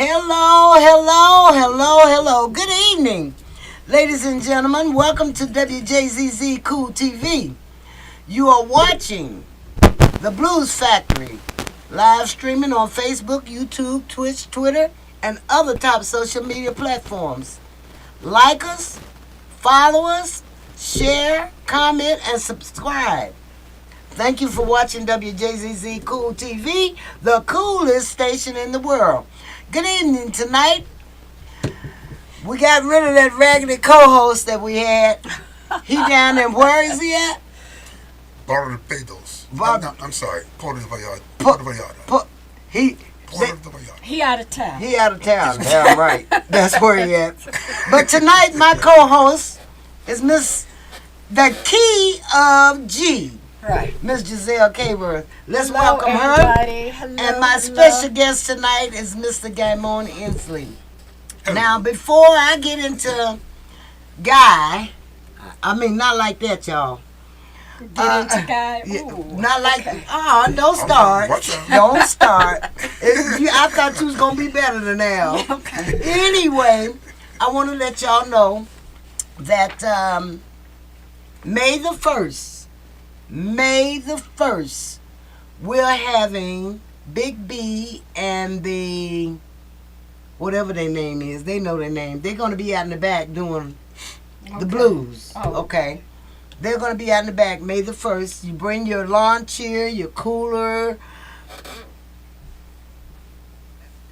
Hello, hello, hello, hello. Good evening, ladies and gentlemen. Welcome to WJZZ Cool TV. You are watching The Blues Factory, live streaming on Facebook, YouTube, Twitch, Twitter, and other top social media platforms. Like us, follow us, share, comment, and subscribe. Thank you for watching WJZZ Cool TV, the coolest station in the world. Good evening tonight. We got rid of that raggedy co-host that we had. He down there. Where is he at? Barbados. I'm sorry. Puerto Vallarta. Pu- Puerto Vallarta. pu- he Puerto Vallarta. He out of town. he out of town. Yeah, right. That's where he at. But tonight my co-host is Miss the Key of G. Right. Miss Giselle Caber. Let's Hello, welcome her. everybody. Hello, And my hello. special guest tonight is Mr. Gaimon Inslee. Now, before I get into Guy, I mean, not like that, y'all. Get into Guy. Yeah, Ooh, not like, okay. Don't start. Watch out. Don't start. I thought you was going to be better than Al. Okay. Anyway, I want to let y'all know that May the 1st, we're having Big B and the, whatever their name is, they know their name. They're going to be out in the back doing the blues. Oh. Okay. They're going to be out in the back May the 1st. You bring your lawn chair, your cooler.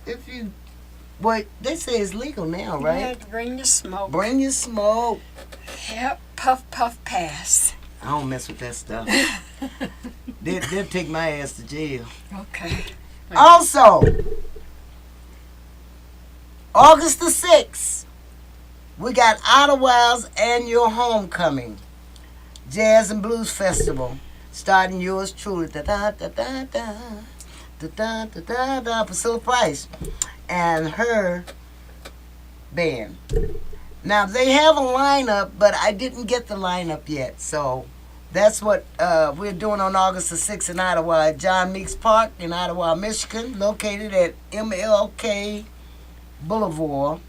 If you, well, they say it's legal now, Yeah, right? bring your smoke. Bring your smoke. Yep. Puff, puff, pass. I don't mess with that stuff. They'll take my ass to jail. Okay. Also, August the 6th, we got Ottawa's annual homecoming Jazz and Blues Festival, starting yours truly, da da da da da da da da da da, Priscilla Price and her band. Now they have a lineup, but I didn't get the lineup yet, so that's what we're doing on August the 6th in Ottawa at John Meeks Park in Ottawa, Michigan, located at MLK Boulevard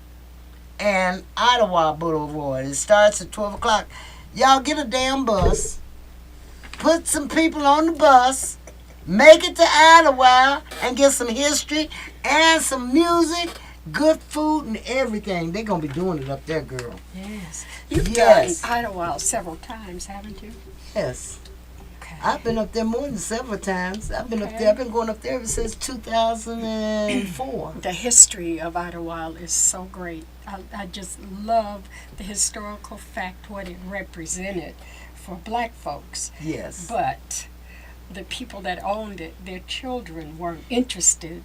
and Ottawa Boulevard. It starts at 12 o'clock. Y'all get a damn bus, put some people on the bus, make it to Ottawa, and get some history and some music, good food, and everything. They're going to be doing it up there, girl. Yes. You've Yes. done Ottawa several times, haven't you? Yes. Okay. I've been up there more than several times. I've been up Okay. there. I've been going up there ever since 2004. The history of Ottawa is so great. I just love the historical fact, what it represented for black folks. Yes. But the people that owned it, their children weren't interested.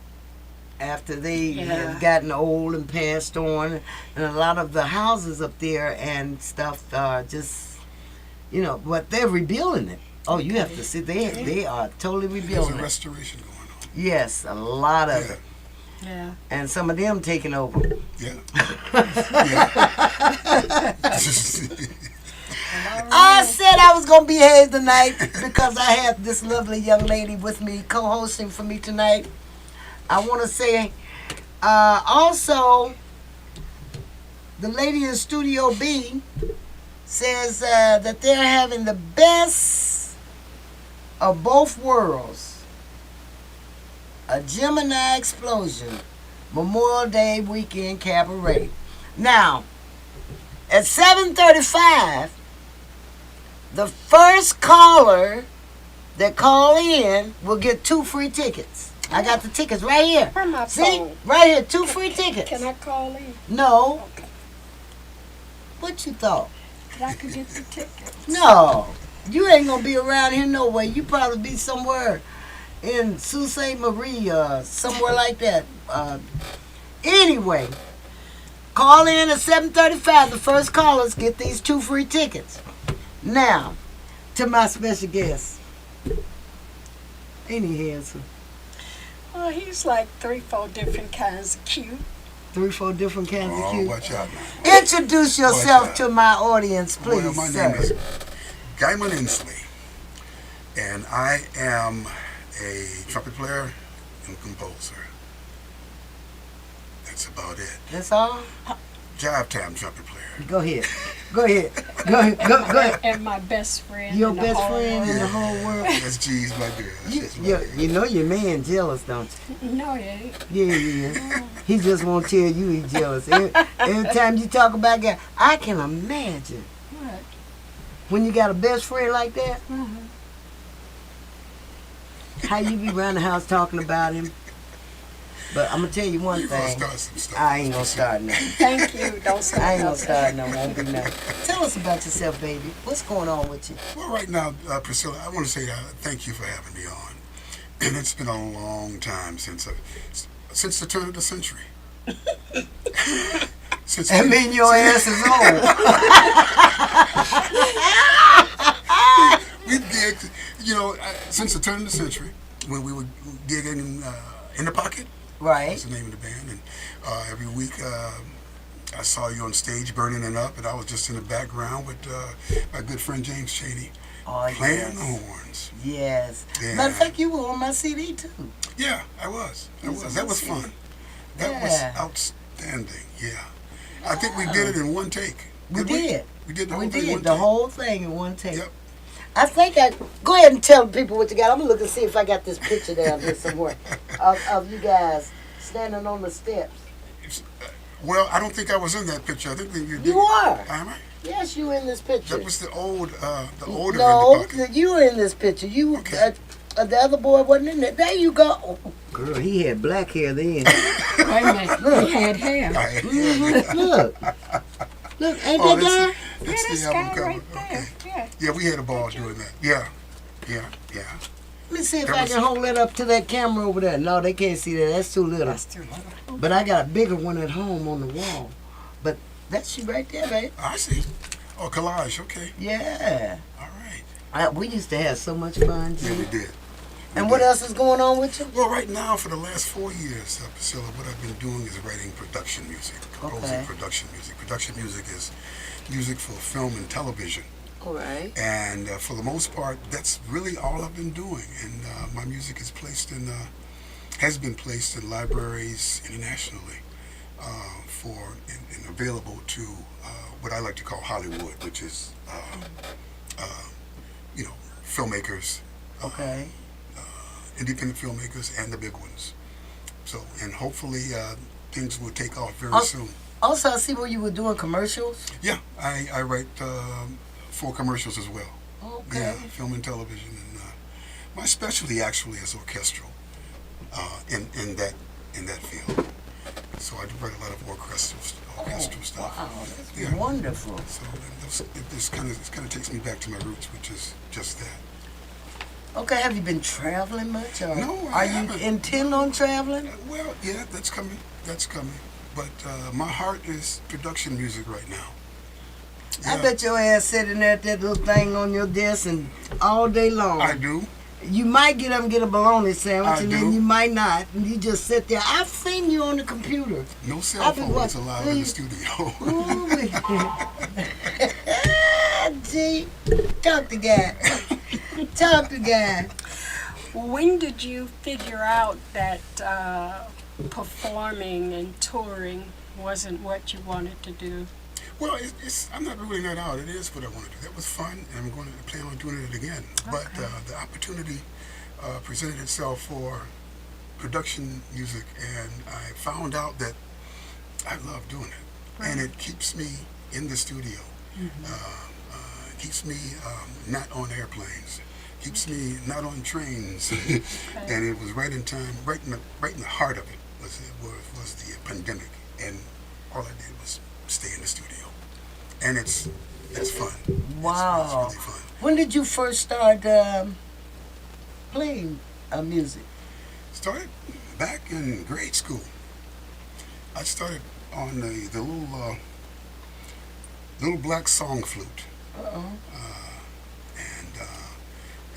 After they Yeah. have gotten old and passed on, and a lot of the houses up there and stuff are just, but they're rebuilding it. Oh, you have to see, they are totally There's a rebuilding it. restoration going on. Yes, a lot of Yeah. it. Yeah. And some of them taking over. Yeah. I said I was going to behave tonight because I have this lovely young lady with me co-hosting for me tonight. I want to say also the lady in Studio B says that they're having the best of both worlds. A Gemini Explosion Memorial Day Weekend Cabaret. Now, at 7:35, the first caller that call in will get 2 free tickets. I got the tickets right here. Where my See? phone? Right here, 2 free tickets. Can I call in? No. Okay. What you thought? That I could get the ticket. No. You ain't gonna be around here no way. You probably be somewhere in Sault Ste. Marie or somewhere like that. Anyway, call in at 7:35. The first callers get these 2 free tickets. Now, to my special guest. Ain't he handsome? Well, he's like 3-4 different kinds of cute. 3-4 different kinds of Oh, cute. watch out now. Introduce yourself out. to my audience, please, Well, my sir. name is Gaimon Inslee, and I am a trumpet player and composer. That's about it. That's all? Jive time trumpet player. Go ahead. Go ahead. Go ahead. Go ahead. And my best friend. Your in the best whole friend in world. the whole world. That's G's my girl. That's my girl. You know your man jealous, don't you? No, he ain't. Yeah, he is. He just won't tell you he's jealous. Every time you talk about that, I can imagine What? when you got a best friend like that, Mhm. how you be around the house talking about him. But I'm gonna tell you one You gonna thing. start some stuff. I ain't gonna start nothing. Thank you. Don't start I ain't gonna nothing. start no, won't be nothing. Tell us about yourself, baby. What's going on with you? Well, right now, Priscilla, I want to say thank you for having me on. And it's been a long time since the turn of the century. Since I mean, your ass is old. we gigged, since the turn of the century, when we were gigging in the pocket. Right. That's the name of the band. And every week I saw you on stage burning it up, and I was just in the background with my good friend James Chaney Oh, playing yes. the horns. Yes. Yeah. Matter of fact, you were on my CD too. Yeah, I was. Yes, That was I see. fun. That Yeah. was outstanding. Yeah. I think we did it in one take. We did. We did the whole We thing in did one the take. whole thing in one take. Yep. I think go ahead and tell people what you got. I'm gonna look and see if I got this picture down here somewhere of you guys standing on the steps. Well, I don't think I was in that picture. I think that you did. You are. Am I? Yes, you in this picture. That was the older in No, the pocket. you were in this picture. You Okay. the other boy wasn't in there. There you go. Oh, girl, he had black hair then. Wait a minute. He had hair. Look, ain't Oh, that guy? Yeah, that's this the album guy cover. right there. Okay. Yeah. Yeah, we had a ball doing that. Yeah. Let me see if That I was- can hold that up to that camera over there. No, they can't see that. That's too little. That's too little. But I got a bigger one at home on the wall. But that's you right there, babe. I see. Oh, collage. Okay. Yeah. All right. We used to have so much fun, Yeah, G. we did. And what else is going on with you? Well, right now, for the last 4 years, Priscilla, what I've been doing is writing production music, composing Okay. production music. Production music is music for film and television. All right. And for the most part, that's really all I've been doing. And my music is has been placed in libraries internationally and available to what I like to call Hollywood, which is, filmmakers, Okay. independent filmmakers, and the big ones. So, and hopefully things will take off very Oh. soon. Also, I see where you were doing commercials. Yeah, I write for commercials as well. Okay. Yeah, film and television, and my specialty actually is orchestral in that field. So I do write a lot of orchestral stuff. Wow, that's Yeah. wonderful. So this kind of takes me back to my roots, which is just that. Okay, have you been traveling much? Or No, I are you haven't. intent on traveling? Well, yeah, that's coming. But my heart is production music right now. I Yeah, bet your ass sitting there at that little thing on your desk and all day long. I do. You might get up and get a bologna sandwich, I and do. then you might not. And you just sit there. I've seen you on the computer. No cell I've been phones watching- allowed in the studio. Gee, talk to guy. Talk to guy. When did you figure out that performing and touring wasn't what you wanted to do? Well, I'm not ruling that out. It is what I want to do. That was fun, and I'm going to plan on doing it again. But Okay. the opportunity presented itself for production music, and I found out that I love doing it. And it keeps me in the studio. Keeps me not on airplanes. Keeps me not on trains. And it was right in time, right in the heart of it was the pandemic, and all I did was stay in the studio. And it's fun. Wow. It's really fun. When did you first start playing music? Started back in grade school. I started on the little black song flute, Uh-oh.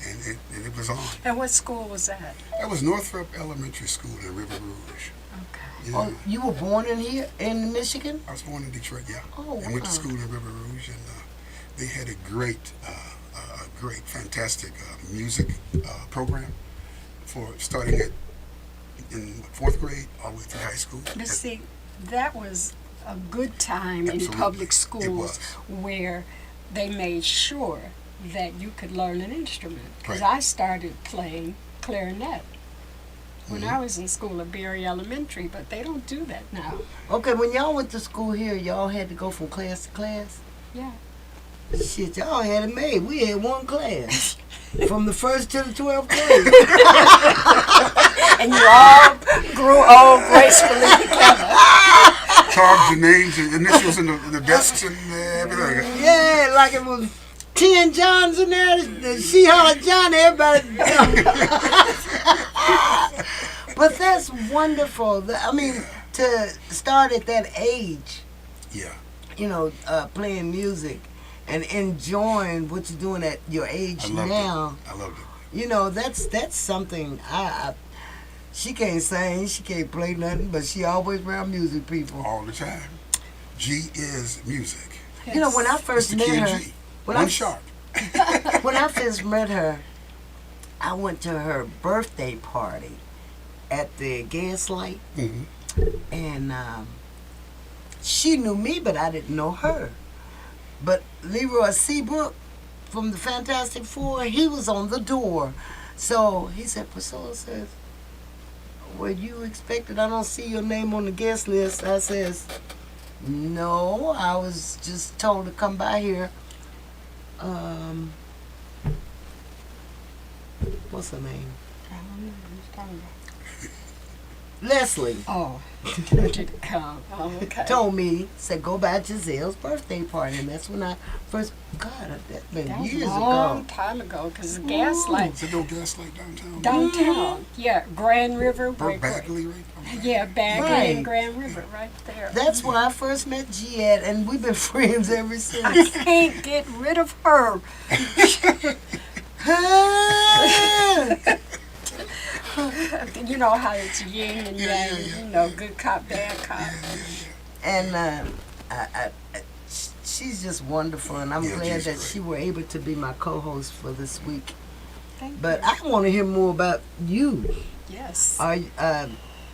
and it was on. And what school was that? That was Northrop Elementary School in River Rouge. Okay. Yeah. Oh, you were born in here, in Michigan? I was born in Detroit, yeah. Oh, And went to wow. school in River Rouge, and they had a great, fantastic music program for starting in 4th grade all the way through high school. Let's see. that was a good time in Absolutely. public It schools was. where they made sure that you could learn an instrument. Because Right. I started playing clarinet when Mm-hmm. I was in school at Berry Elementary, but they don't do that now. Okay, when y'all went to school here, y'all had to go from class to class? Yeah. Shit, y'all had it made. We had one class. From the first to the 12th grade. And you all grew old gracefully together. Carved your names and initials in the desks and everything. Yeah, like it was 10 Johns in there. She hollered John, everybody. But that's wonderful. I mean, to start at that age, Yeah. you know, playing music and enjoying what you're doing at your age I loved now. it. I loved it. You know, that's something. She can't sing, she can't play nothing, but she always around music people. All the time. G is music. You know, when I It's first the met key of her, G. when One I sharp. when I first met her, I went to her birthday party at the Gaslight, Mm-hmm. and she knew me, but I didn't know her. But Leroy Seabrook from the Fantastic Four, he was on the door. So he said, Priscilla says, were you expected? I don't see your name on the guest list. I says, no, I was just told to come by here. What's her name? I don't know what you're talking about. Leslie Oh, did come. Oh, okay. told me, said, go by Giselle's birthday party. And that's when I first, God, that's been That was years a long ago. time ago, because the Gaslight Is it no Gaslight downtown? downtown, yeah, Grand River, Or Bagley, right? yeah, Bagley Right. and Grand River, right there. That's where I first met G at, and we've been friends ever I since. can't get rid of her. You know how it's yin and Yeah, yang, yeah, you know, good cop, bad cop. And she's just wonderful, and I'm Yeah, glad G's that great. she were able to be my co-host for this week. Thank But you. I want to hear more about you. Yes. Are you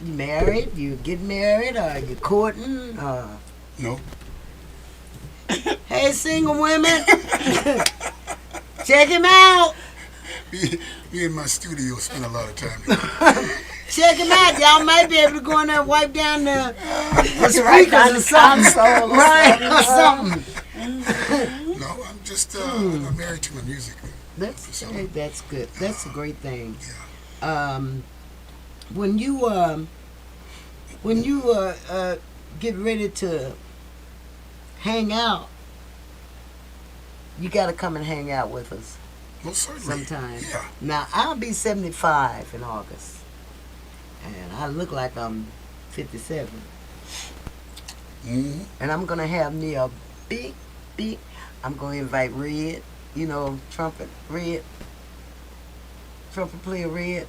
married? You getting married? Are you courting? No. Hey, single women, check him out. Me in my studio spend a lot of time together. Check him out. Y'all might be able to go in there and wipe down the Right down speakers or the something. console or Right, or something. something. No, I'm just I'm married to my music. That's good. That's a great thing. Yeah. When you get ready to hang out, you got to come and hang out with us Most certainly. sometime. Yeah. Now I'll be 75 in August, and I look like I'm 57, Mm-hmm. and I'm gonna have me a big. I'm gonna invite Red, you know, trumpet player Red,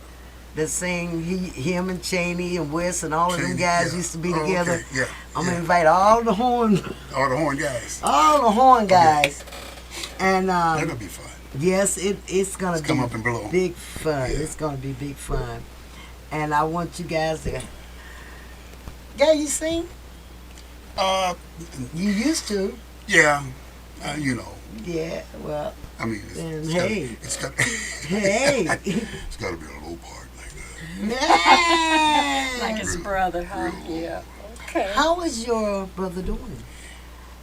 that sing him and Cheney and Wes and all of them Cheney, guys yeah. used to be Oh, together. okay, yeah, I'm yeah. gonna invite all the horn guys, and That'll be fun. yes, it's gonna Let's be come up and blow. big fun. Yeah. It's gonna be big fun, and I want you guys to. Yeah, you sing? You used to. Yeah. You know. Yeah. Well, I mean, Then, hey. it's got hey. it's got to be a low part like that. Yeah. Like his brother, huh? Yeah. Okay. How is your brother doing?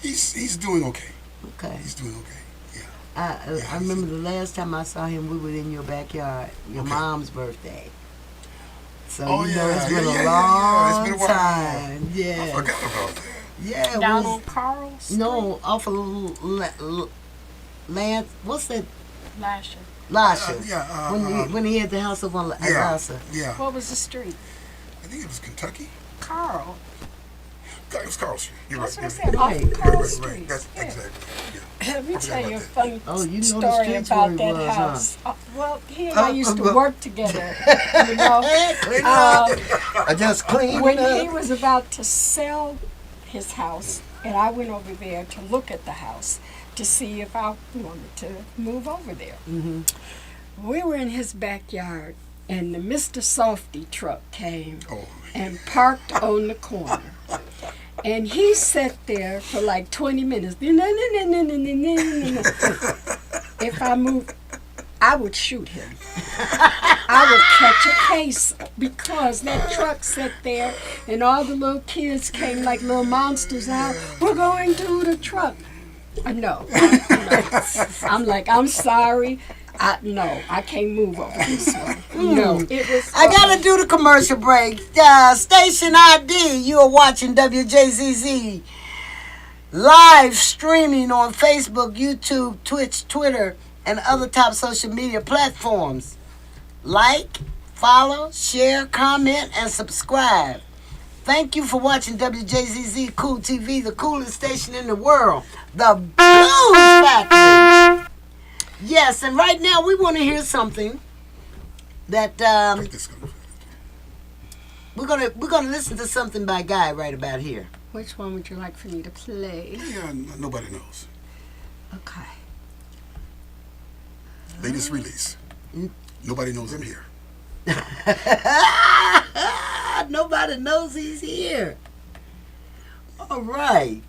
He's doing okay. Okay. He's doing okay. Yeah. I remember the last time I saw him, we were in your backyard, your Okay. mom's birthday. So Oh, you know yeah, it's been yeah, a yeah, long yeah. It's been a while. time. I Yeah. forgot about that. Yeah. It Down was, on Carl Street? no, off of Lance. What's that? Lasher. Lasha. Yeah. when he had the house up on Yeah. Lassa. Yeah. What was the street? I think it was Kentucky. Carl. It was Carl Street. You're That's right. what I said. Right. Off Carl Right. Street. That's Yeah. exactly. Yeah. Let me I forgot tell you a about that. funny Oh, you know the story streets about where that he was, huh? house. Well, he and I used to but- work together. You know, Clean up. um, I just cleaned when it he up. was about to sell his house, and I went over there to look at the house to see if I wanted to move over there. Mhm. We were in his backyard, and the Mr. Softy truck came Oh, and parked on the corner. And he sat there for like 20 minutes. If I moved, I would shoot him. I would catch a case because that truck sat there and all the little kids came like little monsters out. We're going to the truck. No. I'm like, I'm sorry. No, I can't move over this one. No, it was. I gotta do the commercial break. Station ID, you are watching WJZZ live streaming on Facebook, YouTube, Twitch, Twitter, and other top social media platforms. Like, follow, share, comment, and subscribe. Thank you for watching WJZZ Cool TV, the coolest station in the world, the Blues Factory. Yes, and right now we want to hear something that we're gonna listen to something by Guy right about here. Which one would you like for me to play? Yeah, nobody knows. Okay. Latest release. Nobody knows I'm here. Nobody knows he's here. All right.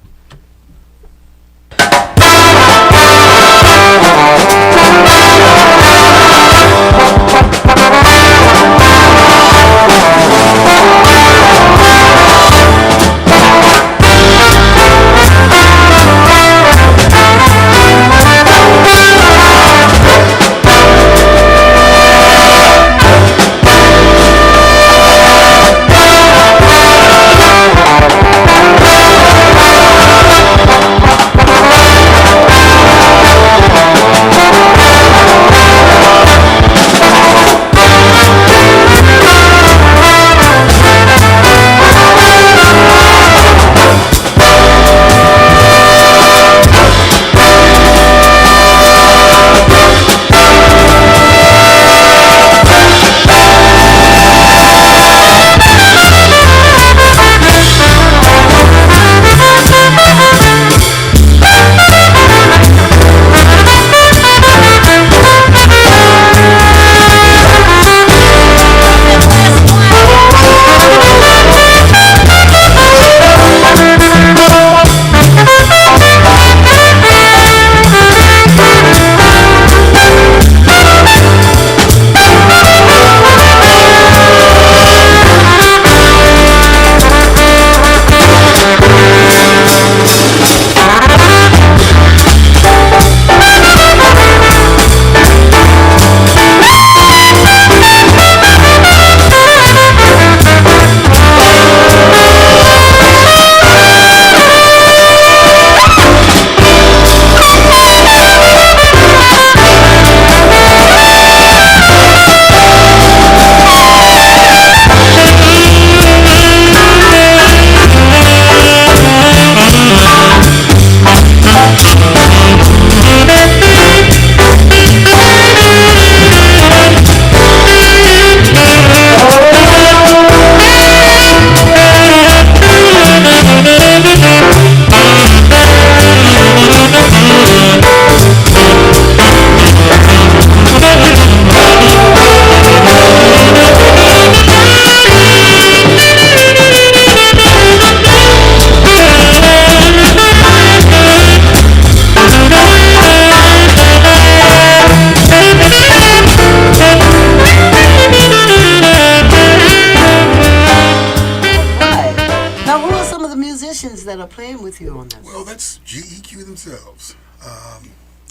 That are playing with you on this? Well, that's GEQ themselves.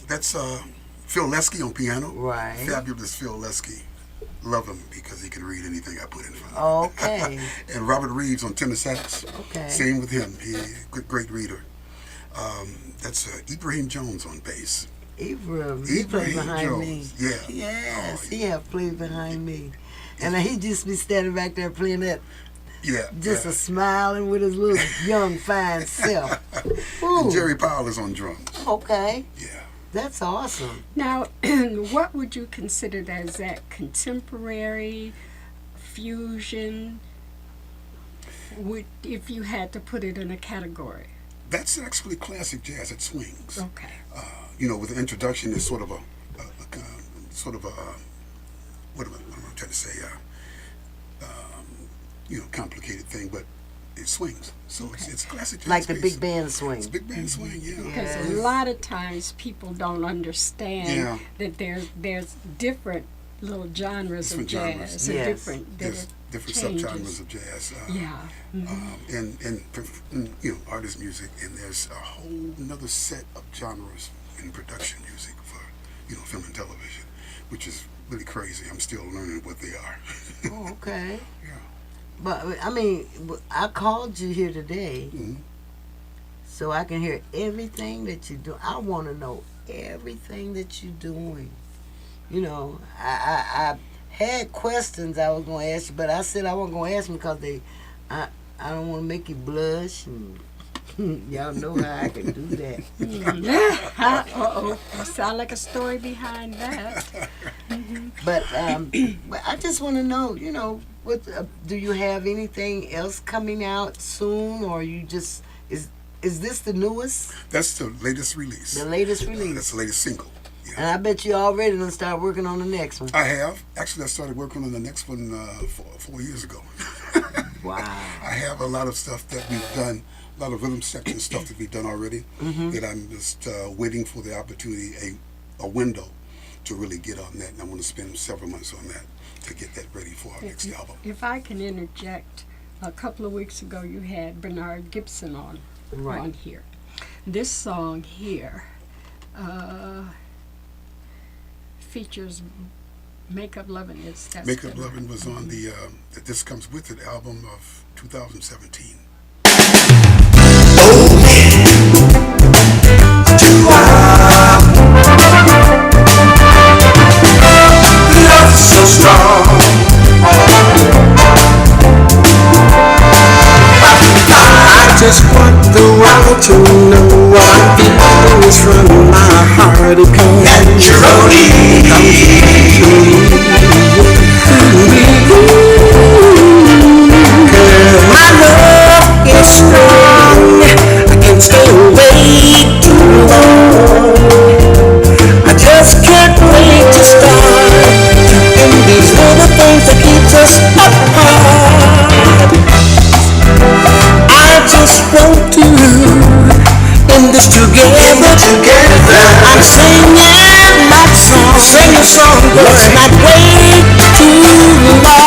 That's Phil Lesky on piano. Right. Fabulous Phil Lesky. Love him because he can read anything I put in front of him. Okay. And Robert Reeves on tenor sax. Okay. Same with him. He's a great reader. That's Ibrahim Jones on bass. Ibrahim, he played behind Jones. me. Yeah. Yes, he have played behind me. And he just be standing back there playing that. Yeah. Just a smiling with his little young, fine self. And Jerry Powell is on drums. Okay. Yeah. That's awesome. Now, what would you consider as that? Contemporary, fusion? If you had to put it in a category? That's actually classic jazz. It swings. Okay. With the introduction, is sort of a what am I trying to say? Complicated thing, but it swings. So it's classic jazz. Like the bass. big band swing. It's big band swing, yeah. Because Yes. a lot of times people don't understand Yeah. that there's different little genres of Different genres. jazz. And Yes. different There's different changes. subgenres of jazz. Yeah. And you know, artist music, and there's a whole another set of genres in production music for, you know, film and television, which is really crazy. I'm still learning what they are. Oh, okay. Yeah. But I mean, I called you here today Mhm. so I can hear everything that you do. I want to know everything that you're doing. You know, I had questions I was going to ask you, but I said I wasn't going to ask them because I don't want to make you blush, and y'all know how I can do that. Uh-oh. You sound like a story behind that. But but I just want to know, you know, what do you have anything else coming out soon, or you just is this the newest, That's the latest release. the latest That's release? the latest single. Yeah. And I bet you already done start working on the next one. I have. Actually, I started working on the next one 4 years ago. Wow. I have a lot of stuff that we've done, a lot of rhythm section stuff that we've done already, that I'm just waiting for the opportunity, a window to really get on that. And I want to spend several months on that to get that ready for our next album. If I can interject, a couple of weeks ago you had Bernard Gibson on Right. here. This song here features Makeup Lovin' is that's Makeup the- Lovin' was on the This Comes With It album of 2017. Love so strong. I just want the world to know what I'm feeling is from my heart. It comes naturally. My love is strong. I can't stay away too long. I just can't wait to start doing these little things that keeps us apart. I just want to end this together. I'm singing my song. Sing a song, let's not wait too long.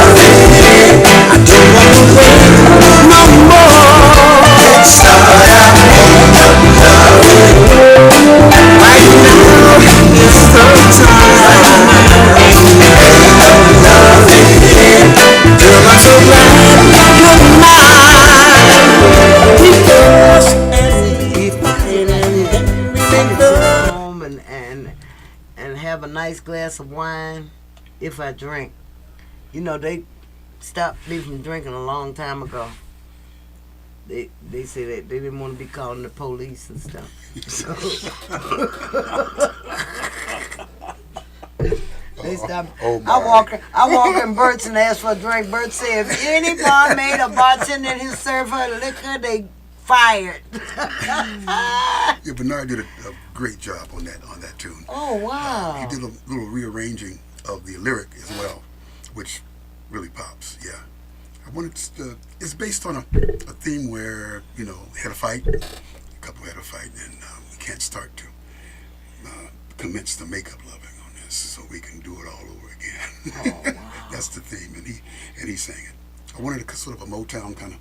I don't want to wait no more. Let's start out right now is the time. Girl, I'm so glad you're mine. Because as we fight and then we make love. Home and have a nice glass of wine if I drink. You know, they stopped me from drinking a long time ago. They say that they didn't want to be calling the police and stuff. So they stopped. Oh, my. I walk in Burt's and ask for a drink. Bert said if any barmaid or bartender in his serve her liquor, they fired. Yeah, Bernard did a great job on that tune. Oh wow. He did a little rearranging of the lyric as well, which really pops. Yeah, I wanted to, it's based on a theme where, you know, had a fight, a couple had a fight, and we can't start to commence the makeup loving on this, so we can do it all over again. Oh, wow. That's the theme, and he sang it. I wanted a sort of a Motown kind of.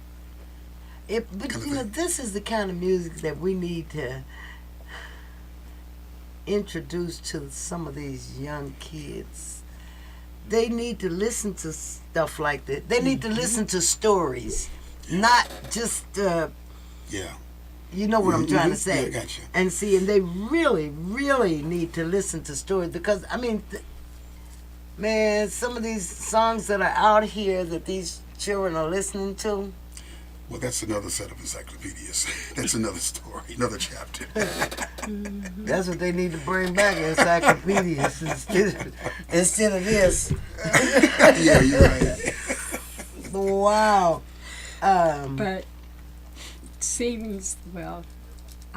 But kind of you know, thing. this is the kind of music that we need to introduce to some of these young kids. They need to listen to stuff like that. They need to listen to stories, not just, Yeah. you know what I'm trying to Mhm. say. Yeah, I gotcha. And see, and they really, really need to listen to stories because, I mean, man, some of these songs that are out here that these children are listening to, Well, that's another set of encyclopedias. That's another story, another chapter. that's what they need to bring back, encyclopedias instead of this. Yeah, you're right. Wow. But it seems, well,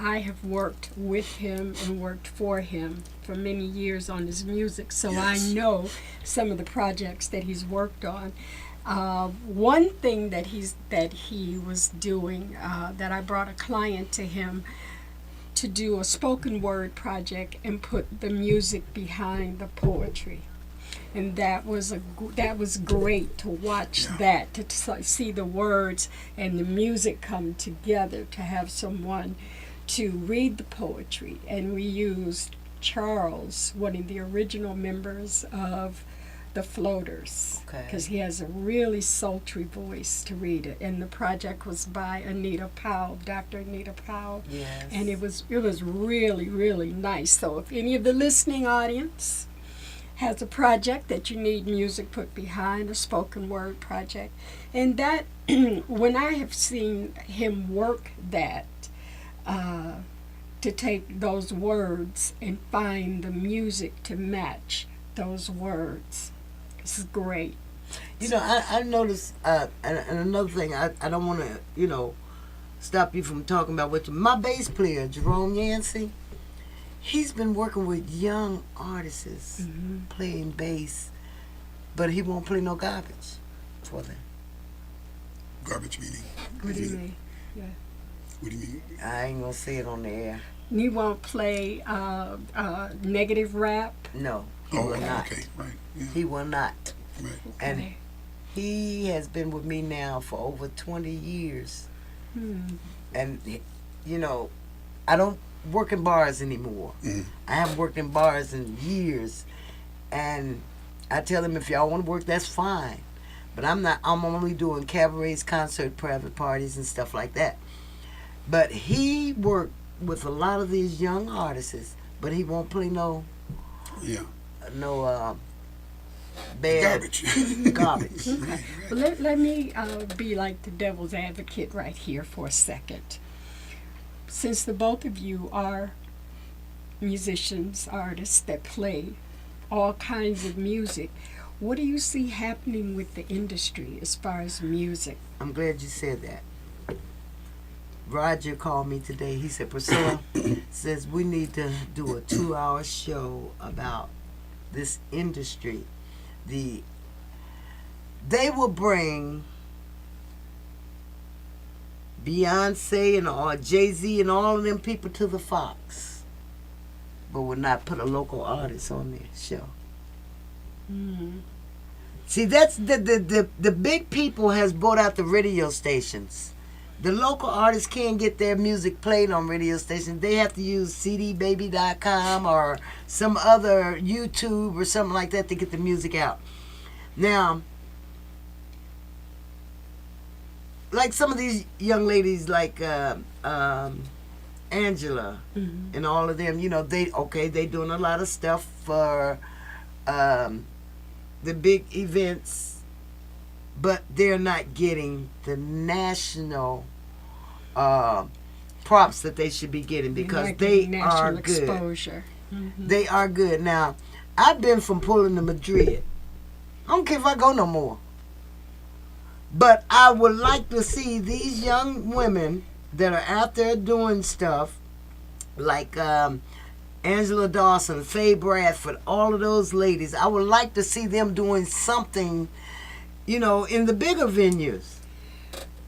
I have worked with him and worked for him for many years on his music, so I Yes. know some of the projects that he's worked on. One thing that he was doing, that I brought a client to him to do a spoken word project and put the music behind the poetry. And that was great to watch that, to see the words and the music come together, to have someone to read the poetry. And we used Charles, one of the original members of the Floaters, Okay. because he has a really sultry voice to read it. And the project was by Anita Powell, Dr. Anita Powell. Yes. And it was really, really nice. So if any of the listening audience has a project that you need music put behind, a spoken word project, and that when I have seen him work that, to take those words and find the music to match those words, it's great. You know, I noticed, and another thing, I don't want to, stop you from talking about what my bass player, Jerome Yancey, he's been working with young artists playing bass, but he won't play no garbage for them. Garbage meaning. What do you mean? What do you mean? I ain't gonna say it on the air. You won't play negative rap? No, he Oh, will not. okay, right. Yeah, He will not. right. And Okay. he has been with me now for over 20 years. And, I don't work in bars anymore. Mhm. I haven't worked in bars in years. And I tell him, if y'all want to work, that's fine. But I'm only doing cabarets, concert, private parties, and stuff like that. But he worked with a lot of these young artists, but he won't play no Yeah. bad Garbage. garbage. Right, Well, let me be like the devil's advocate right here for a second. Since the both of you are musicians, artists that play all kinds of music, what do you see happening with the industry as far as music? I'm glad you said that. Roger called me today. He said, Priscilla, says we need to do a 2-hour show about this industry. They will bring Beyonce and all Jay-Z and all of them people to the Fox, but will not put a local artist on their show. See, that's the big people has bought out the radio stations. The local artists can't get their music played on radio stations. They have to use cdbaby.com or some other YouTube or something like that to get the music out. Now, like some of these young ladies like Angela and all of them, they doing a lot of stuff for the big events, but they're not getting the national props that they should be getting because Like they national are good. exposure. They are good. Now, I've been from Portland to Madrid. I don't care if I go no more. But I would like to see these young women that are out there doing stuff like Angela Dawson, Faye Bradford, all of those ladies. I would like to see them doing something, in the bigger venues.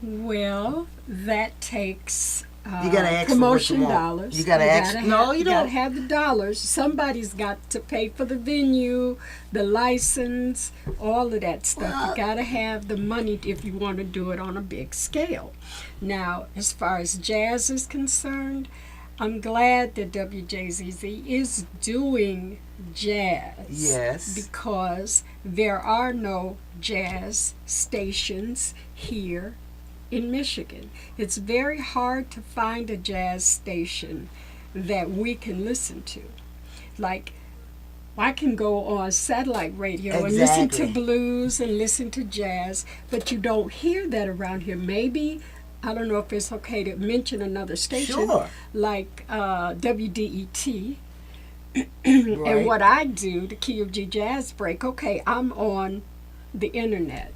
Well, that takes You gotta ask for what promotion you want. dollars. You gotta ask- gotta no, have, you gotta don't. have the dollars. Somebody's got to pay for the venue, the license, all of that stuff. Well, You gotta have the money if you want to do it on a big scale. Now, as far as jazz is concerned, I'm glad that WJZZ is doing jazz. Yes. Because there are no jazz stations here in Michigan. It's very hard to find a jazz station that we can listen to. Like, I can go on satellite radio and listen to Exactly. blues and listen to jazz, but you don't hear that around here. Maybe, I don't know if it's okay to mention another station, Sure. like WDET. Right. And what I do, the Key of G Jazz Break, okay, I'm on the internet.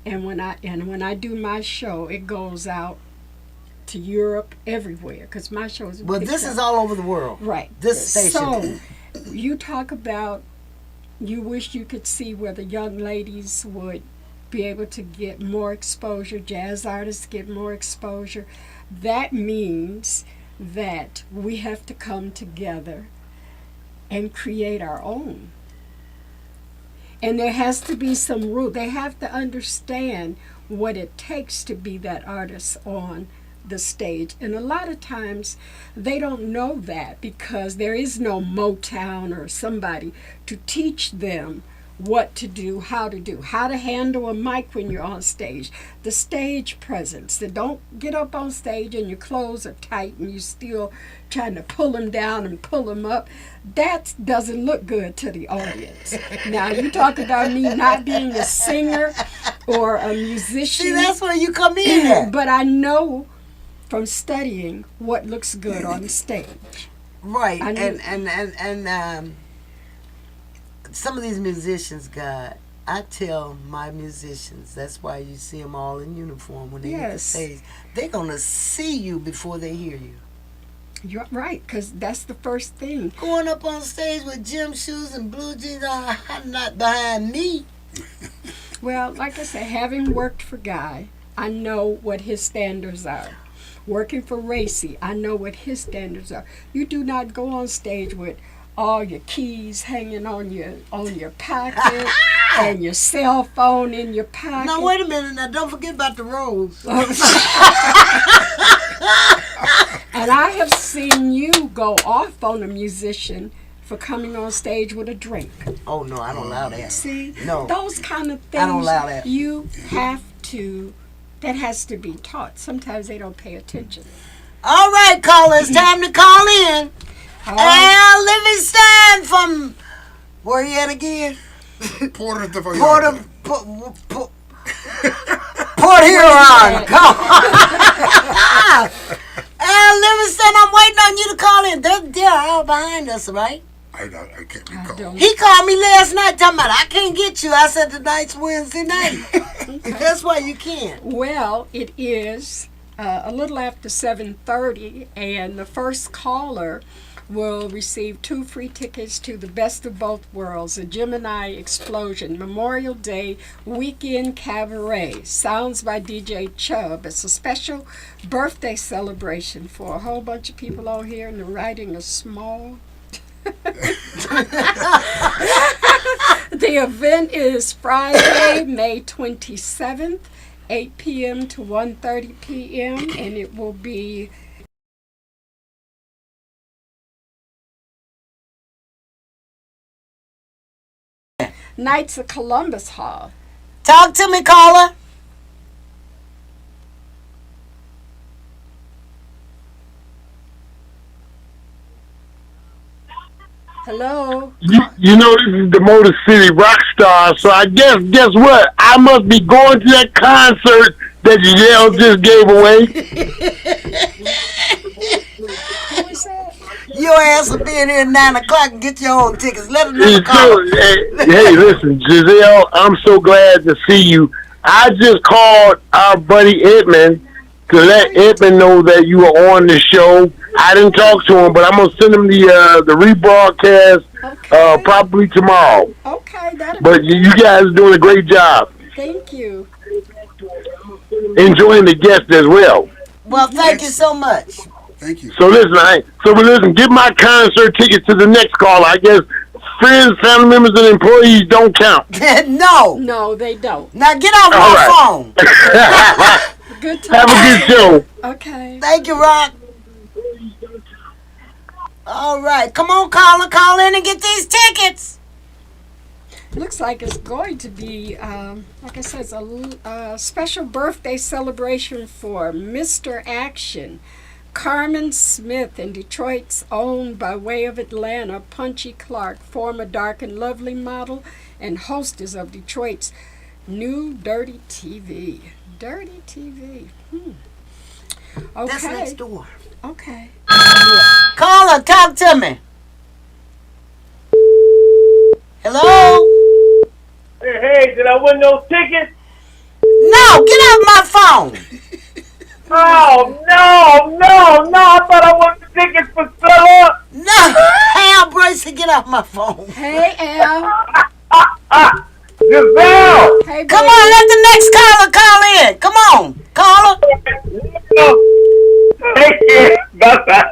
And when I do my show, it goes out to Europe, everywhere, because my shows are Well, picked this up. is all over the world. Right. This station. So, you talk about you wish you could see where the young ladies would be able to get more exposure, jazz artists get more exposure. That means that we have to come together and create our own. And there has to be some rule. They have to understand what it takes to be that artist on the stage. And a lot of times they don't know that because there is no Motown or somebody to teach them what to do, how to handle a mic when you're on stage, the stage presence. That don't get up on stage and your clothes are tight and you're still trying to pull them down and pull them up. That doesn't look good to the audience. Now you talk about me not being a singer or a musician. See, that's where you come in at. But I know from studying what looks good on the stage. Right. I know- And some of these musicians, God, I tell my musicians, that's why you see them all in uniform when they hit the Yes. stage. They're going to see you before they hear you. You're right, because that's the first thing. Going up on stage with gym shoes and blue jeans, not behind me. Well, like I said, having worked for Guy, I know what his standards are. Working for Racy, I know what his standards are. You do not go on stage with all your keys hanging on your pocket and your cell phone in your pocket. Now, wait a minute. Now, don't forget about the rose. And I have seen you go off on a musician for coming on stage with a drink. Oh, no, I don't allow that. See? No. Those kind of things I don't allow that. you have to, that has to be taught. Sometimes they don't pay attention. All right, caller, it's time to call in. Oh, Al Livingston from, where he at again? Port de Port Vallarta. of, Port Huron. Come on. Al Livingston, I'm waiting on you to call in. They're all behind us, right? I can't I recall. don't. He called me last night talking about, I can't get you. I said, tonight's Wednesday night. That's why you can't. Well, it is a little after 7:30, and the first caller will receive 2 free tickets to the Best of Both Worlds, a Gemini Explosion Memorial Day Weekend Cabaret. Sounds by DJ Chubb. It's a special birthday celebration for a whole bunch of people out here, and the writing is small. The event is Friday, May 27th, 8 p.m. to 1:30 p.m., and it will be Knights of Columbus Hall. Talk to me, caller. Hello? You know, this is the Motor City rock star, so I guess what? I must be going to that concert that Giselle just gave away. Who is that? Your ass will be in here at 9 o'clock and get your own tickets. Let them know Hey, the caller. hey, listen, Giselle, I'm so glad to see you. I just called our buddy Edmund to let Edmund know that you are on the show. I didn't talk to him, but I'm gonna send him the rebroadcast Okay. probably tomorrow. Okay, that'll But be you guys are doing a great job. Thank you. Enjoying the guests as well. Well, thank you so much. Thank you. So listen, give my concert ticket to the next caller. I guess friends, family members, and employees don't count. No. No, they don't. Now get off All my right. phone. Good Have time. a good show. Okay. Thank you, Rock. All right. Come on, caller. Call in and get these tickets. Looks like it's going to be, like I said, it's a special birthday celebration for Mr. Action. Carmen Smith in Detroit's own, by way of Atlanta, Punchy Clark, former Dark and Lovely model and hostess of Detroit's new Dirty TV. Dirty TV. Okay. That's next door. Okay. Caller, talk to me. Hello? Hey, did I win those tickets? No, get off my phone. Oh, no. I thought I wanted tickets for Philip. No, Al Bracy, get off my phone. Hey, Al. Giselle. Hey, Come baby. on, let the next caller call in. Come on, caller. Take care. Bye-bye.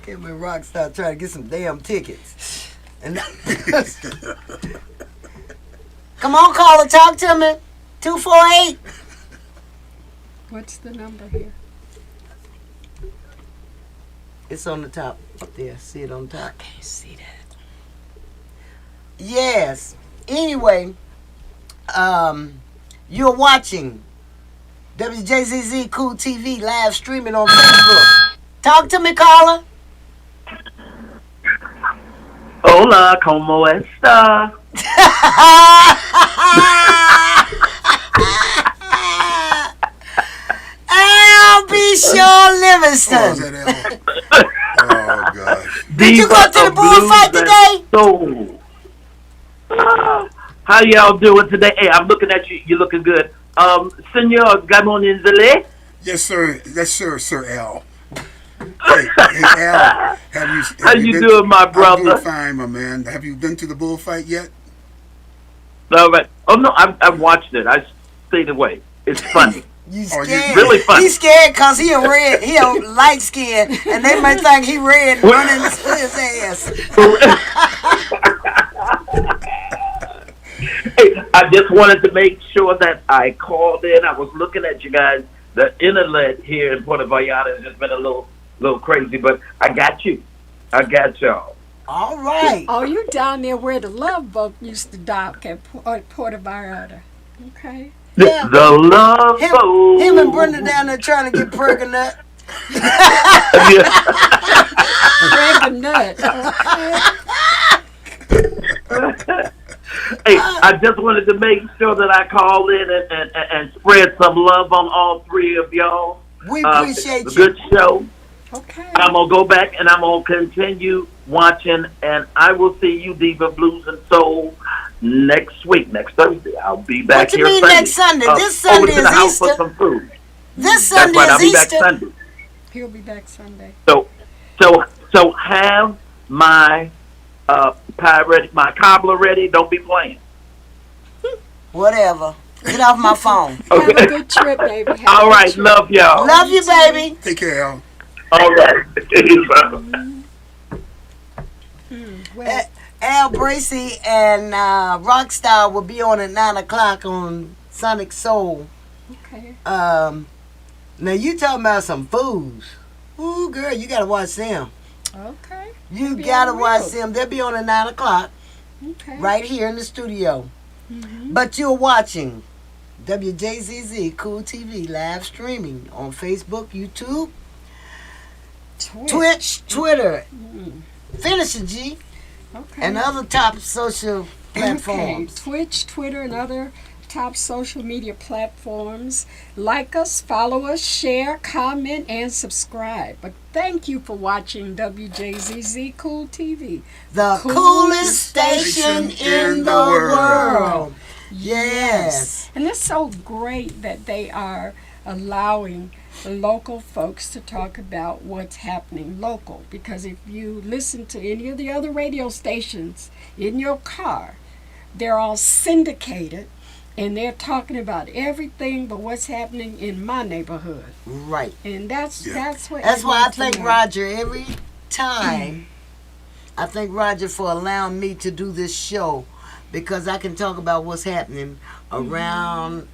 Him and Rockstar trying to get some damn tickets. And come on, caller, talk to me. 248. What's the number here? It's on the top up there. See it on top. Can't see that. Yes. Anyway, you're watching WJZZ Cool TV live streaming on Facebook. Talk to me, caller. Hola, ¿cómo está? Al B. Shaw Oh, is Livingston. that Al? Oh, gosh. Did you go to the bullfight today? So, how y'all doing today? Hey, I'm looking at you. You're looking good. Senor Gamonizele? Yes, sir. Yes, sir, Sir Al. Hey, Al, How you doing, my I'm brother? doing fine, my man. Have you been to the bullfight yet? All right. Oh, no, I've watched it. I stayed away. It's funny. You Oh, you- scared? Really funny. He's scared because he a red, he a light skin, and they might think he red running his ass. Hey, I just wanted to make sure that I called in. I was looking at you guys. The internet here in Puerto Vallarta has just been a little crazy, but I got you. I got y'all. All right. Oh, you down there where the Love Boat used to dock at Puerto Vallarta. Okay. Yeah. The love boat. Him and Brenda down there trying to get pregnant. Greg a nut. Okay. Hey, I just wanted to make sure that I called in and spread some love on all three of y'all. We appreciate It's a you. good show. Okay. I'm going to go back and I'm going to continue watching, and I will see you, Diva Blues and Soul, next week, next Thursday. I'll be back What you here mean Sunday. next Sunday? This over Sunday to the is house for Easter. some food. This That's Sunday right. I'll is be back Easter. Sunday. He'll be back Sunday. So have my pie ready, my cobbler ready. Don't be playing. Whatever. Get off my phone. Have a good trip, baby. Have a All good right, trip. love y'all. Love you, baby. Take care, Al. All right. Well, Al Bracy and Rockstar will be on at 9 o'clock on Sonic Soul. okay. Now you talking about some fools. Ooh, girl, you gotta watch them. Okay. You Be gotta on watch real. them. They'll be on at 9 o'clock Okay. right here in the studio. Mm-hmm. But you're watching WJZZ Cool TV live streaming on Facebook, YouTube, Twitch, Twitter. Finish it, G. Okay. And other top social Okay. platforms. Twitch, Twitter, and other top social media platforms. Like us, follow us, share, comment, and subscribe. But thank you for watching WJZZ Cool TV. The coolest station in the world. Yes. And it's so great that they are allowing local folks to talk about what's happening local. Because if you listen to any of the other radio stations in your car, they're all syndicated and they're talking about everything but what's happening in my neighborhood. Right. And that's what That's why I need to thank know. Roger every time. I thank Roger for allowing me to do this show because I can talk about what's happening around.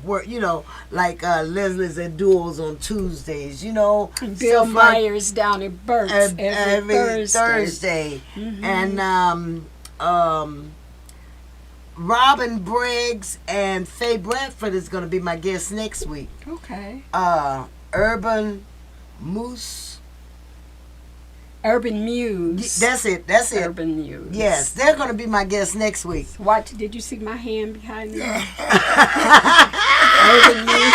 What you know, like Leslie's at Duels on Tuesdays, you know, Bill stuff like Myers down at Burt's every Thursday. and Robin Briggs and Faye Bradford is going to be my guest next week. Okay. Urban Muse. Urban Muse. That's it. Urban Muse. Yes, they're going to be my guest next week. What did you see my hand behind me? Urban Muse.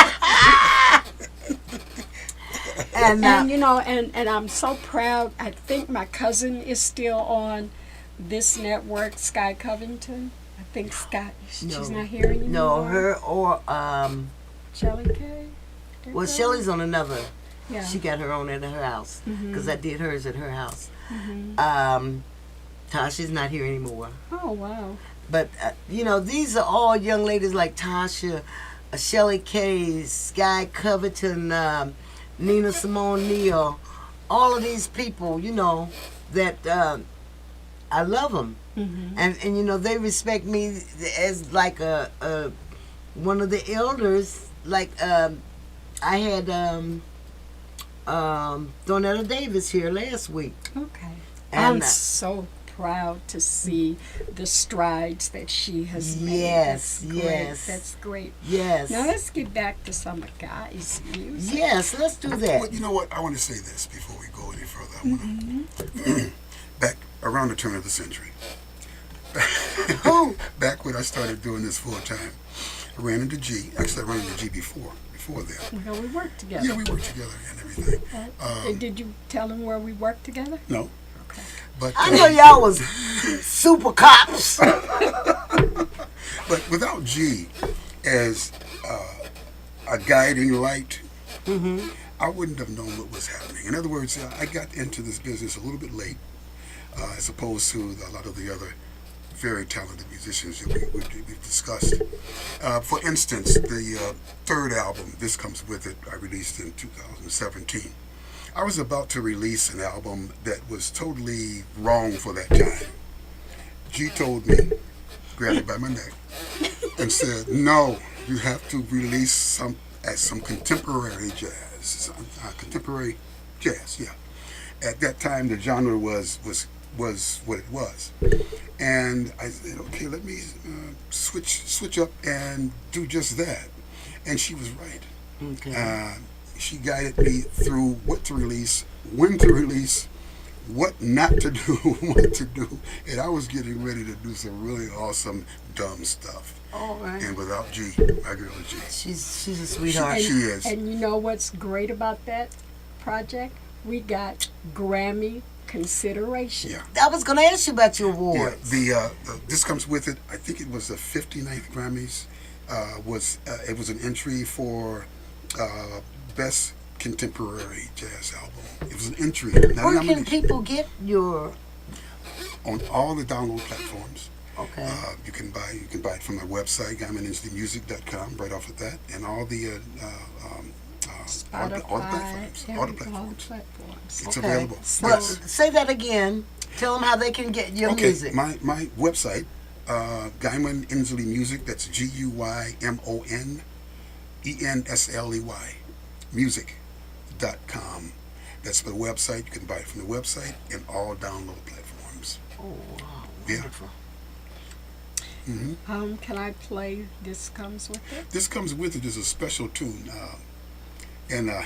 And you know, and I'm so proud. I think my cousin is still on this network, Sky Covington. I think Scott, she's No. not here anymore. No, her or Shelley K. well, Shelly's on another. Yeah. She got her own at her house because I did hers at her house. Mhm. Tasha's not here anymore. Oh wow. But you know, these are all young ladies like Tasha, Shelly K, Sky Covington, Nina Simone Neal. All of these people, you know, that I love them, and you know they respect me as like a one of the elders. Like I had Donetta Davis here last week. Okay. And, I'm so proud to see the strides that she has made. Yes, That's great. yes. That's great. Yes. Now let's get back to some of Guy's music. Yes, let's do that. Well, you know what? I want to say this before we go any further. I want to back around the turn of the century. Back when I started doing this full time, I ran into G. Actually, I ran into G before that. Well, we worked together. Yeah, we worked together and everything. And did you tell him where we worked together? No, Okay. but I know y'all was super cops. but without G as a guiding light, I wouldn't have known what was happening. In other words, I got into this business a little bit late, as opposed to a lot of the other very talented musicians that we've discussed. For instance, the third album, This Comes With It, I released in 2017. I was about to release an album that was totally wrong for that time. G told me, grabbed me by my neck, and said, "No, you have to release some contemporary jazz, contemporary jazz." Yeah. At that time, the genre was what it was, and I said, "Okay, let me switch up and do just that." And she was right. Okay. She guided me through what to release, when to release, what not to do, what to do, and I was getting ready to do some really awesome dumb stuff. All right. And without G, my girl G, She's a sweetheart. she is. And you know what's great about that project? We got Grammy consideration. Yeah. I was gonna ask you about your Yeah, awards. This Comes With It. I think it was the 59th Grammys. It was an entry for Best Contemporary Jazz Album. It was an entry. Not a Where can nomination. people get your? On all the download platforms. Okay. You can buy it from my website, GuymanInsleyMusic.com, right off of that, and all the all the platforms. All the platforms. It's Okay. available. Well, Yes. say that again. Tell them how they can get your Okay, music. my website, Guyman Inslee Music. That's GuymonEnsley music.com. That's the website. You can buy it from the website and all download platforms. Oh, wow. Yeah. Wonderful. Can I play This Comes With It? This Comes With It is a special tune, and a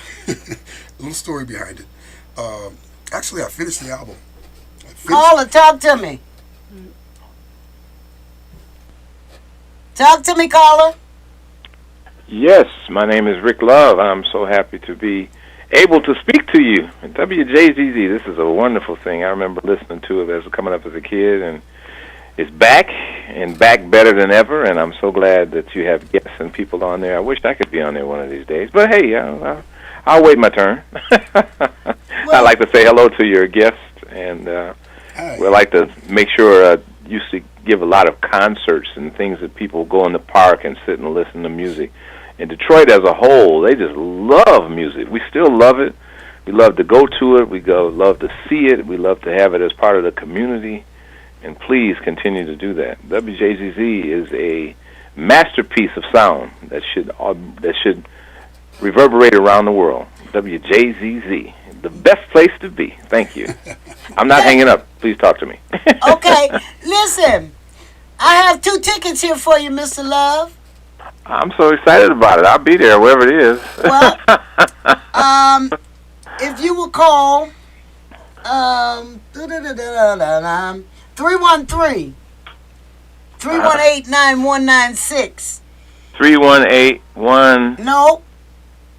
little story behind it. Actually, I finished the album. Caller, talk to me. Talk to me, caller. Yes, my name is Rick Love. I'm so happy to be able to speak to you. WJZZ, this is a wonderful thing. I remember listening to it as coming up as a kid, and it's back, and back better than ever, and I'm so glad that you have guests and people on there. I wish I could be on there one of these days, but hey, I'll wait my turn. I'd like to say hello to your guests, and we'd like to make sure you give a lot of concerts and things that people go in the park and sit and listen to music. In Detroit as a whole, they just love music. We still love it. We love to go to it. We love to see it. We love to have it as part of the community. And please continue to do that. WJZZ is a masterpiece of sound that should reverberate around the world. WJZZ, the best place to be. Thank you. I'm not hanging up. Please talk to me. Okay, listen. I have 2 tickets here for you, Mr. Love. I'm so excited about it. I'll be there, wherever it is. Well, if you will call 313 318-9196. 3181. No,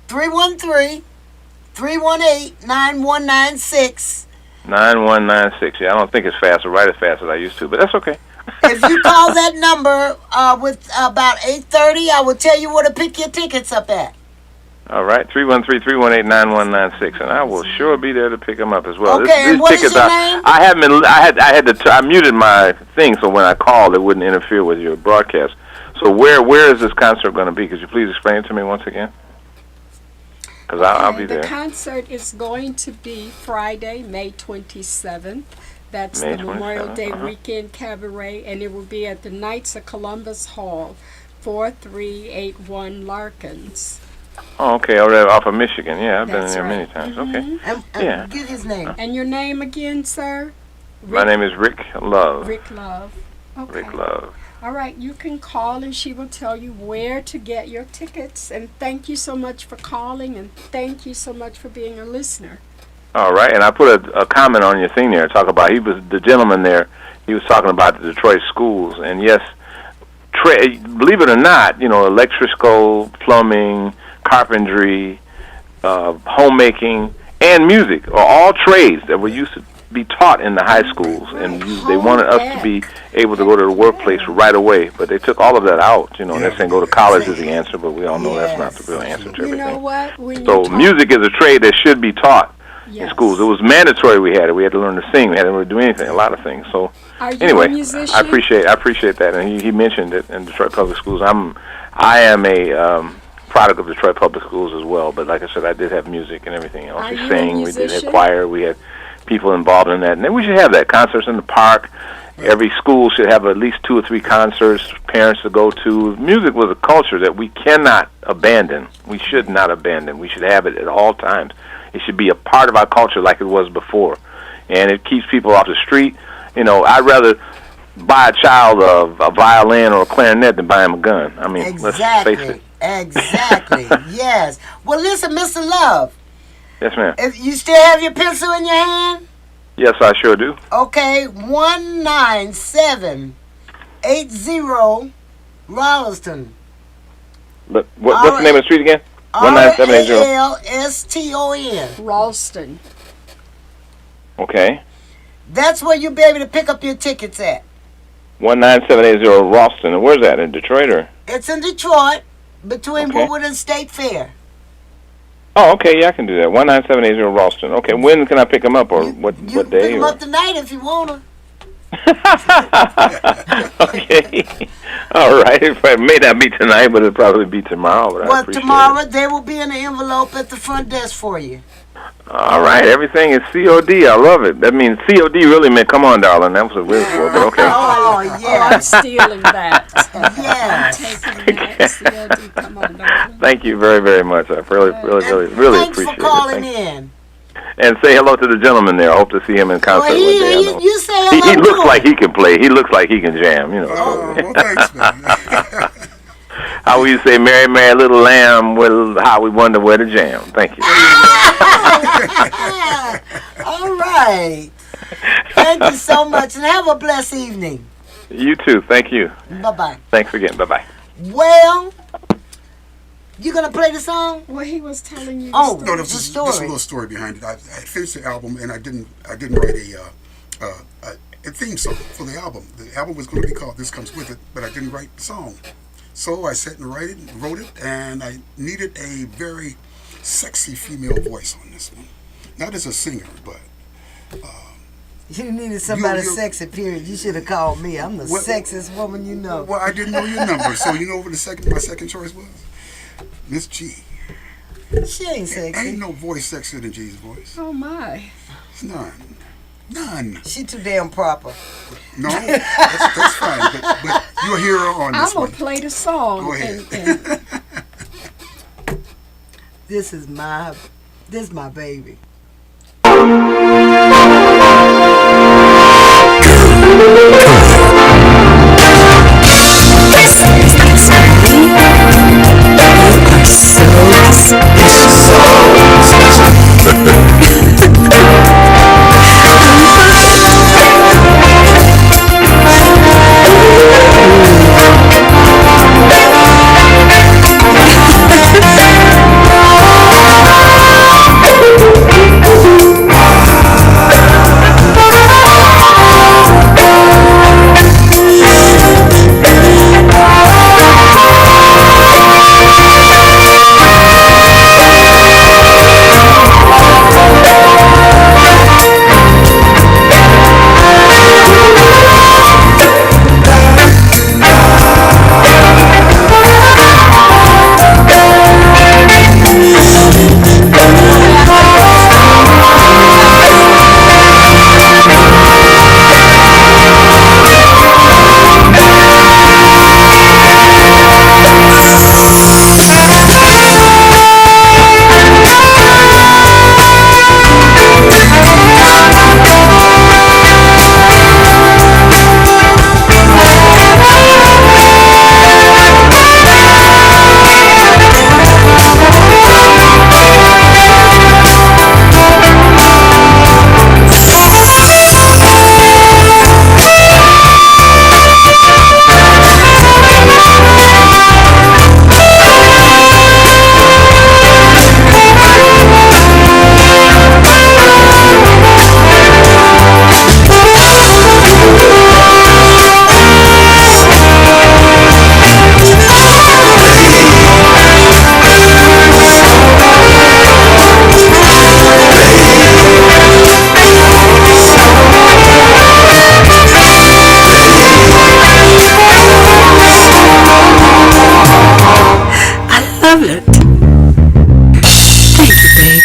313-318-9196. 9196. Yeah, I don't think it's fast or right as fast as I used to, but that's okay. If you call that number with about 8:30, I will tell you where to pick your tickets up at. All right, 313-318-9196, and I will sure be there to pick them up as well. Okay, and what is your name? I muted my thing so when I called it wouldn't interfere with your broadcast. So where is this concert going to be? Could you please explain it to me once again? Because I'll be there. The concert is going to be Friday, May 27th. That's May the Memorial 27th, Day weekend cabaret, and it will be at the Knights of Columbus Hall, 4381 Larkins. Oh, okay, over there off of Michigan. Yeah, I've been in That's there right. many times. Okay. And Yeah. get his name. And your name again, sir? My name is Rick Love. Rick Love. Okay. Rick Love. All right, you can call and she will tell you where to get your tickets. And thank you so much for calling, and thank you so much for being a listener. All right, and I put a comment on your thing there. Talk about the gentleman there. He was talking about the Detroit schools, and yes, believe it or not, electrical, plumbing, carpentry, homemaking, and music are all trades that were used to be taught in the high schools, and they wanted us to be able to go to the workplace right away, but they took all of that out. They're saying go to college is the answer, but we all know that's not the real answer to You know everything. what? When So you music is a trade that should be taught in Yes. schools. It was mandatory we had it. We had to learn to sing. We had to learn to do anything, a lot of things. So Are you anyway, a musician? I appreciate that, and he mentioned it in Detroit Public Schools. I am a product of Detroit Public Schools as well, but like I said, I did have music and everything else. Are We you a sang, we did have musician? choir, we had people involved in that, and then we should have that, concerts in the park. Every school should have at least 2 or 3 concerts, parents to go to. Music was a culture that we cannot abandon. We should not abandon. We should have it at all times. It should be a part of our culture like it was before. And it keeps people off the street. I'd rather buy a child a violin or a clarinet than buy him a gun. I mean, let's face it. Exactly. Yes. Well, listen, Mr. Love. Yes, ma'am. If you still have your pencil in your hand? Yes, I sure do. Okay, 19780 Rolliston. But what's the name of the street again? 19780. Ralston. Ralston. Okay. That's where you'll be able to pick up your tickets at. 19780 Ralston. And where's that? In Detroit or? It's in Detroit, between Okay. Woodward and State Fair. Oh, okay. Yeah, I can do that. 19780 Ralston. Okay. When can I pick them up, or what You day? can pick them or? up tonight if you want to. Okay. All right. It may not be tonight, but it'll probably be tomorrow. But I Well, appreciate tomorrow it. they will be in an envelope at the front desk for you. All right. Everything is COD. I love it. That means COD really meant come on, darling. That was a weird word, but okay. Oh, I'm yeah. stealing that. Yeah. Taking that. CLD, come on, darling. Thank you very, very much. I really Thanks appreciate for calling it. Thank you. in. And say hello to the gentleman there. I hope to see him in concert Well, one day. I know. you say hello He to looks him. like he can play. He looks like he can jam. Oh, well, thanks, man. How we say, Mary, Mary, little lamb, well, how we wonder where to jam. Thank you. All right. Thank you so much, and have a blessed evening. You too. Thank you. Bye-bye. Thanks again. Bye-bye. Well, you going to play the song? Well, he was telling you. Oh, the No, story. there's The just a story. little story behind it. I finished the album, and I didn't write a theme song for the album. The album was going to be called "This Comes With It," but I didn't write the song. So I sat and wrote it, and I needed a very sexy female voice on this one. Not as a singer, but You needed somebody You- sexy, period. You should have called me. I'm the What- sexiest woman you know. well, I didn't know your number. So you know what my second choice was? Miss G. She ain't sexy. Ain't no voice sexier than G's voice. Oh, my. It's none. None. She too damn proper. No, that's fine. But you'll hear her on I'm this going one. to play the song. Go ahead. And This is my baby. love it. Thank you, baby.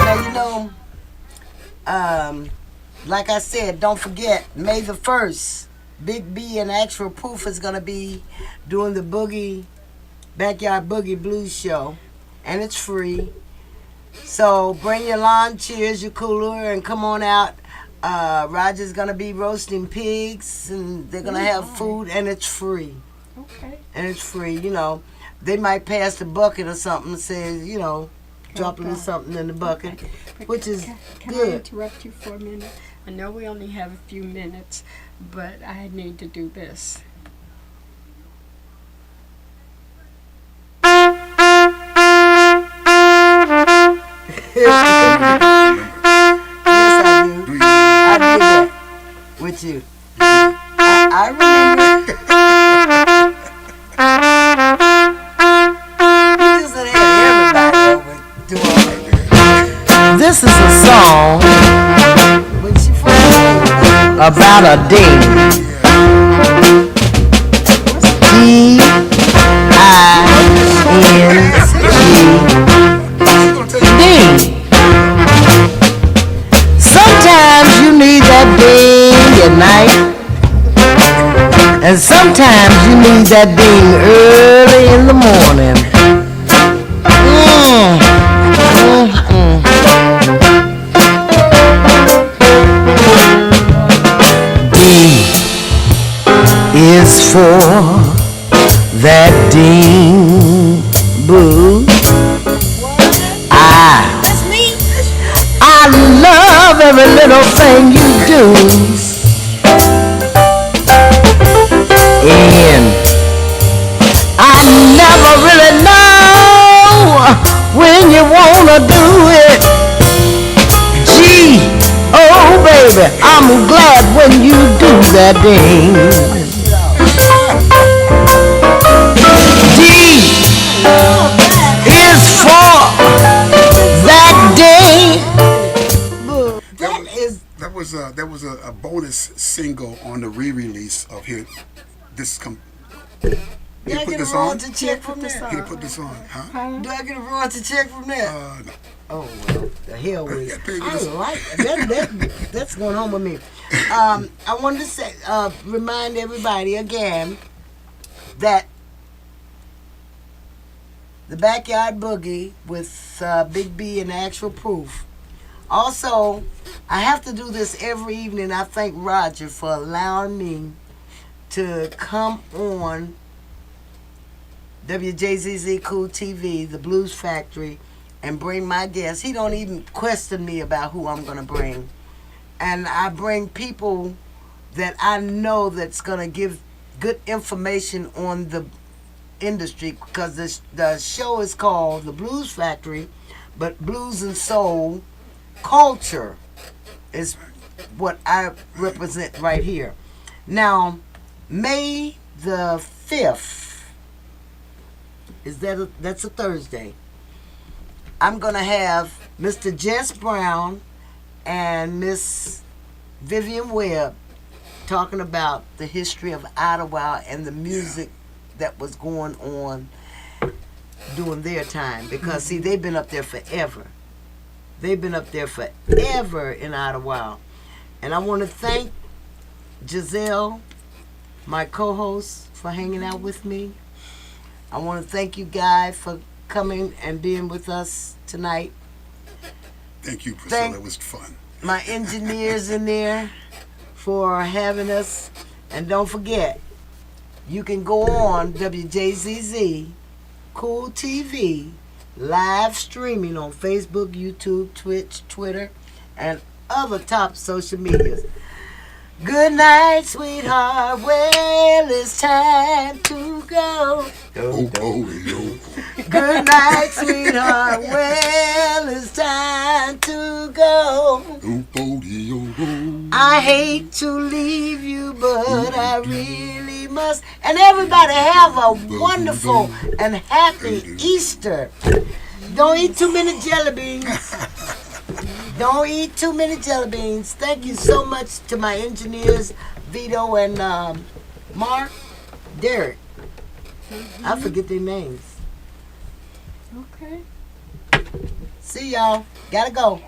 Now, you know, like I said, don't forget, May the 1st, Big B and Actual Proof is going to be doing the Backyard Boogie Blues show, and it's free. So bring your lawn chairs, your cooler, and come on out. Roger's going to be roasting pigs, and they're going to have food, and it's free. Okay. And it's free, you know. They might pass the bucket or something and say, you know, drop a little something in the bucket, which is Can I good. interrupt you for a minute? I know we only have a few minutes, but I need to do this. Yes, I do. Do you? I did that with you. I remember. You just had everybody over do all that. This is a song about a ding. Ding. Sometimes you need that ding at night, and sometimes you need that ding early in the morning. D is for that ding boo. I love every little thing you do. And I never really know when you wanna do it. Gee, oh baby, I'm glad when you do that ding. D is for that ding. That was a bonus single on the re-release of here. This come. Do I get a royalty check from there? He put this on, huh? Do I get a royalty check from there? No. Oh well, the hell with it. Yeah, I like that's going home with me. I wanted to say, remind everybody again that the Backyard Boogie with Big B and Actual Proof. Also, I have to do this every evening. I thank Roger for allowing me to come on WJZZ Cool TV, the Blues Factory, and bring my guests. He don't even question me about who I'm going to bring. And I bring people that I know that's going to give good information on the industry, because the show is called The Blues Factory, but blues and soul culture is what I represent right here. Now, May the 5th, that's a Thursday. I'm going to have Mr. Jess Brown and Miss Vivian Webb talking about the history of Ottawa and the music that was going on during their time. Because, see, they've been up there forever. They've been up there forever in Ottawa. And I want to thank Giselle, my co-host, for hanging out with me. I want to thank you guys for coming and being with us tonight. Thank you, Priscilla. It was fun. My engineers in there for having us. And don't forget, you can go on WJZZ Cool TV live streaming on Facebook, YouTube, Twitch, Twitter, and other top social medias. Good night, sweetheart. Well, it's time to go. Oh, Good night, sweetheart. Well, it's time I hate to leave you, but I really must. And everybody have a wonderful and happy Easter. Don't eat too many jelly beans. Don't eat too many jelly beans. Thank you so much to my engineers, Vito and Mark, Derek. I forget their names. Okay. See y'all. Gotta go.